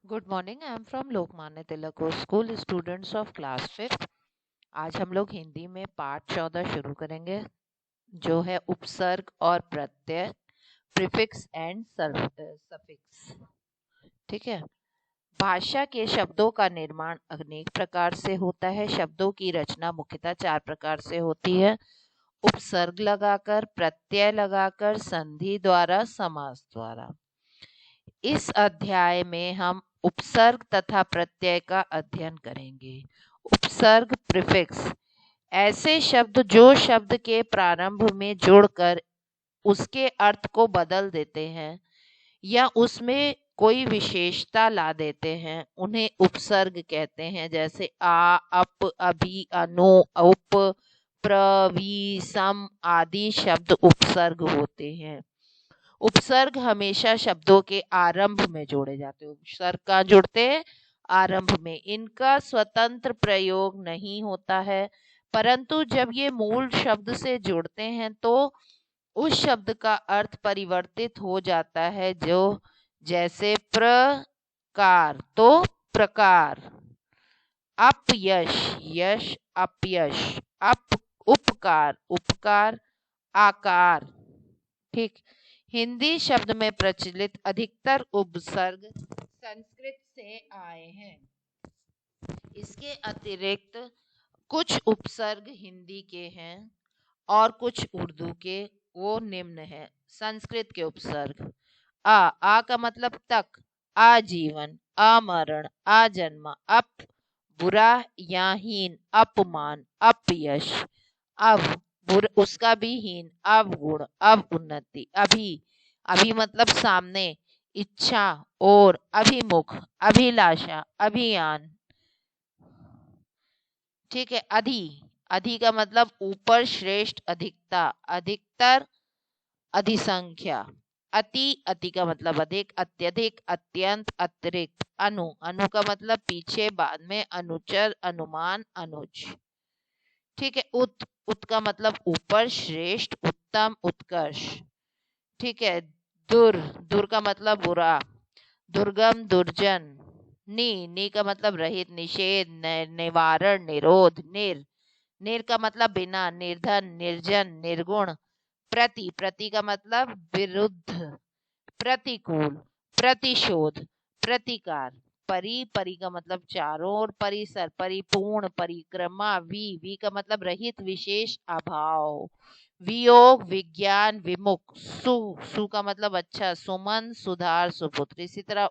Good morning. I am from Lokmanya Tilak school, students of class fifth. आज हम लोग हिंदी में पाठ 14 शुरू करेंगे, जो है उपसर्ग और प्रत्यय, प्रीफिक्स एंड सफिक्स। ठीक है। भाषा के शब्दों का निर्माण अनेक प्रकार से होता है। शब्दों की रचना मुख्यतः 4 प्रकार से होती है: उपसर्ग लगाकर, प्रत्यय लगाकर, संधि द्वारा, समास द्वारा। इस अध्याय में हम उपसर्ग तथा प्रत्यय का अध्ययन करेंगे। उपसर्ग, प्रीफिक्स, ऐसे शब्द जो शब्द के प्रारंभ में जुड़कर उसके अर्थ को बदल देते हैं या उसमें कोई विशेषता ला देते हैं, उन्हें उपसर्ग कहते हैं। जैसे आ, अप, अभी, अनु, उप, प्र, वी, सम आदि शब्द उपसर्ग होते हैं। उपसर्ग हमेशा शब्दों के आरंभ में जोड़े जाते हैं। उपसर्ग कहाँ जुड़ते हैं? आरंभ में। इनका स्वतंत्र प्रयोग नहीं होता है, परंतु जब ये मूल शब्द से जुड़ते हैं तो उस शब्द का अर्थ परिवर्तित हो जाता है। जो जैसे प्रकार तो प्रकार, अपयश यश अपयश, उपकार उपकार, आकार। ठीक। हिंदी शब्द में प्रचलित अधिकतर उपसर्ग संस्कृत से आए हैं। इसके अतिरिक्त कुछ उपसर्ग हिंदी के हैं और कुछ उर्दू के। वो निम्न है। संस्कृत के उपसर्ग: आ का मतलब तक, आजीवन, अमरण, आजन्म, अप बुरा या हीन, अपमान, अपयश, उसका भी हीन, अवगुण, अवउन्नति, अभी मतलब सामने, इच्छा और, अभिमुख, अभिलाषा, अभियान। ठीक है। अधि का मतलब ऊपर, श्रेष्ठ, अधिकता, अधिकतर, अधिसंख्या। अति का मतलब अधिक, अत्यधिक, अत्यंत, अतिरिक्त। अनु का मतलब पीछे, बाद में, अनुचर, अनुमान, अनुज। ठीक है। उत का मतलब ऊपर, श्रेष्ठ, उत्तम, उत्कर्ष। ठीक है। दुर का मतलब बुरा, दुर्गम, दुर्जन। नी का मतलब रहित, निषेध, निवारण, निरोध। निर का मतलब बिना, निर्धन, निर्जन, निर्गुण। प्रति का मतलब विरुद्ध, प्रतिकूल, प्रतिशोध, प्रतिकार। परि का मतलब चारों ओर, परिसर, परिपूर्ण, परिक्रमा। वी का मतलब रहित, विशेष, अभाव। वियोग, विज्ञान, विमुख। सु का मतलब अच्छा, सुमन, सुधार, सुपुत्र। इसी तरह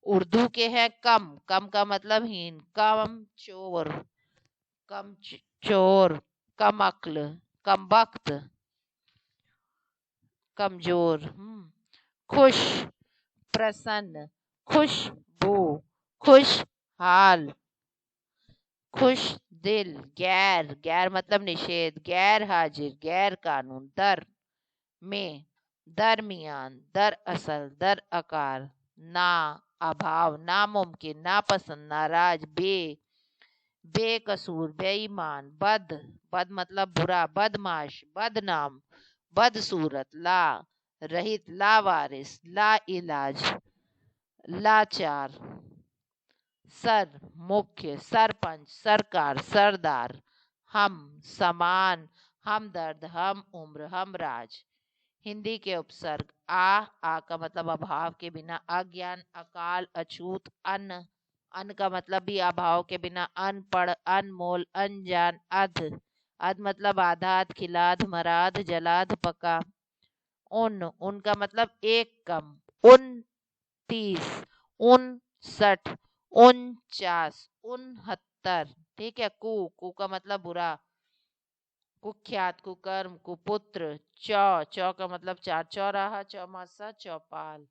उर्दू के है कम का मतलब हीन, कम चोर, कम अक्ल, कम वक्त, कमजोर। खुश, प्रसन्न, खुशबू, खुशहाल, खुश दिल। गैर मतलब निषेध, गैर हाजिर, गैर कानून। में, दरमियान, दरअसल, दर आकार। ना, अभाव, नामुमकिन, नापसंद, नाराज। बेकसूर, बेईमान। बद मतलब बुरा, बदमाश, बदनाम, बदसूरत। रहित, लावारिस, ला इलाज, लाचार। मुख्य, सरपंच, सरकार, सरदार। हम, समान, हमदर्द, हम उम्र, हमराज। हिंदी के उपसर्ग: आ का मतलब अभाव के बिना, अज्ञान, अकाल, अछूत। अन का मतलब भी अभाव के बिना, अनपढ़, अनमोल, अनजान। अध मतलब आधात, खिलाध, मराध, जलाध, पका। उनका मतलब एक कम, 29, 59, 49, 69। ठीक है। कु का मतलब बुरा, कुख्यात, कुकर्म, कुपुत्र। चौ का मतलब चार, चौराहा, चौमासा, चौपाल।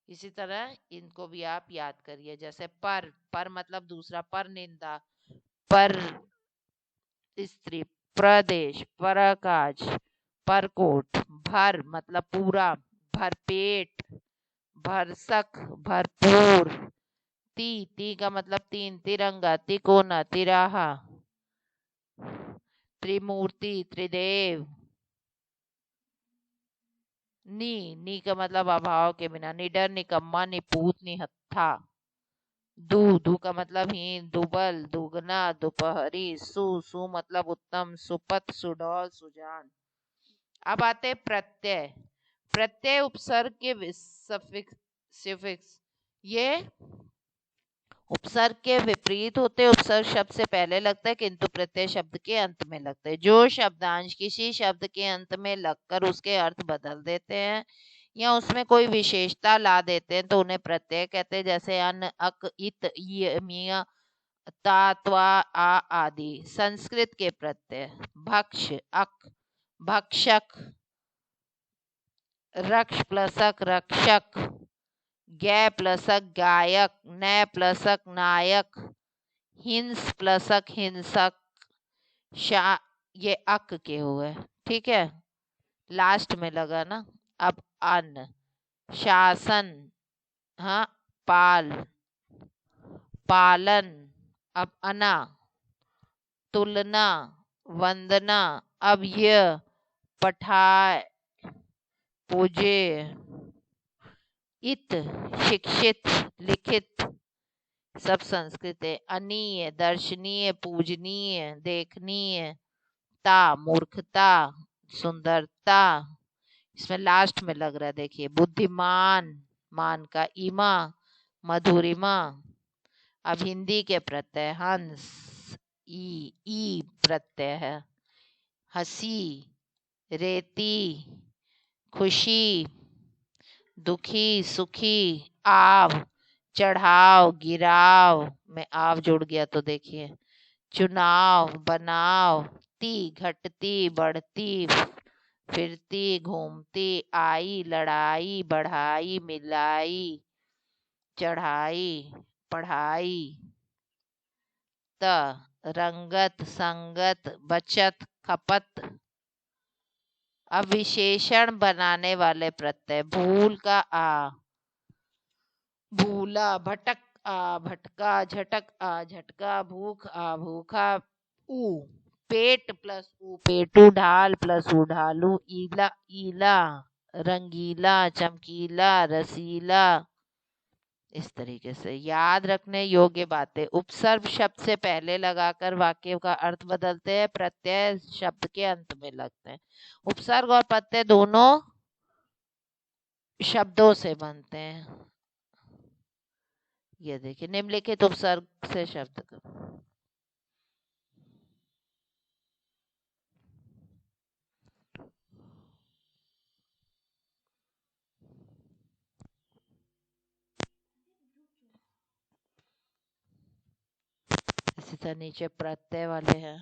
इसी तरह इनको भी आप याद करिए। जैसे पर मतलब दूसरा, पर निंदा, पर स्त्री, प्रदेश, परकाज, परकोट। भर मतलब पूरा, भरपेट, भरसक, भरपूर। ती का मतलब तीन, तिरंगा, तिकोना, तिराहा, त्रिमूर्ति, त्रिदेव। नी का मतलब अभाव के बिना, निडर, निकम्मा, निपूत, निहत्था। दू का मतलब हीन, दुबल, दुगना, दोपहरी, सु मतलब उत्तम, सुपथ, सुडौल, सुजान। अब आते हैं प्रत्यय। प्रत्यय उपसर्ग के सफिक्स ये उपसर्ग के विपरीत होते। उपसर्ग शब्द से पहले लगता है किंतु प्रत्यय शब्द के अंत में लगता है। जो शब्दांश किसी शब्द के अंत में लगकर उसके अर्थ बदल देते हैं या उसमें कोई विशेषता ला देते हैं तो उन्हें प्रत्यय कहते हैं। जैसे अन, अक, इत, मिया, ता, त्वा, आ आदि। संस्कृत के प्रत्यय भक्ष, अक, भक्षक, रक्ष प्लसक, रक्षक, गै प्लसक, गायक, नय प्लसक, नायक, हिंस प्लसक, हिंसक, शा, ये अक के हुए। ठीक है, लास्ट में लगा ना। अब अन, शासन, हाँ, पाल, पालन। अब अना, तुलना, वंदना। अब यह, पठाए, पूजे। इत, शिक्षित, लिखित, सब संस्कृत है। अनीय, दर्शनीय, पूजनीय, देखनीय। ता, मूर्खता, सुंदरता। इसमें लास्ट में लग रहा है, देखिए, बुद्धिमान, मान का ईमा, मधुरिमा। अब हिंदी के प्रत्यय हंस, ई प्रत्यय है। हंसी, रेती, खुशी, दुखी, सुखी। आव, चढ़ाव, गिराव में आव जुड़ गया तो देखिए। चुनाव, बनाव। ती, घटती, बढ़ती, फिरती, घूमती। आई, लड़ाई, बढ़ाई, मिलाई, चढ़ाई, पढ़ाई। त, रंगत, संगत, बचत, खपत। अब विशेषण बनाने वाले प्रत्यय भूल का आ, भूला, भटक आ, भटका, झटक आ, झटका, भूख आ, भूखा। ऊ, पेट प्लस ऊ, पेटू। ढाल प्लस ऊ, ढालू। ईला, ईला, रंगीला, चमकीला, रसीला। इस तरीके से याद रखने योग्य बातें। उपसर्ग शब्द से पहले लगाकर वाक्य का अर्थ बदलते हैं। प्रत्यय शब्द के अंत में लगते हैं। उपसर्ग और प्रत्यय दोनों शब्दों से बनते हैं। ये देखिए, निम्नलिखित उपसर्ग से शब्द का इसी तरह नीचे प्रत्यय वाले हैं।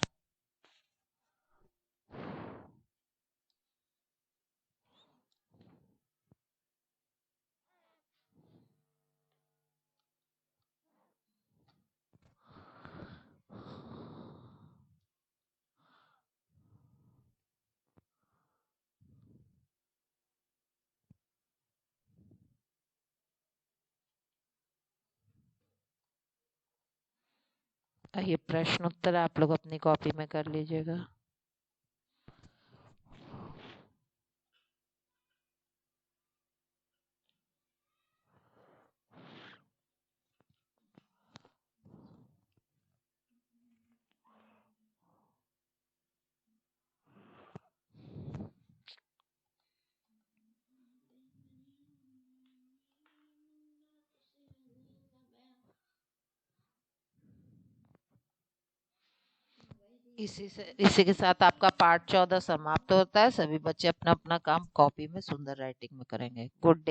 ये प्रश्न उत्तर आप लोग अपनी कॉपी में कर लीजिएगा। इसी के साथ आपका पाठ 14 समाप्त होता है। सभी बच्चे अपना अपना काम कॉपी में सुंदर राइटिंग में करेंगे। Good day.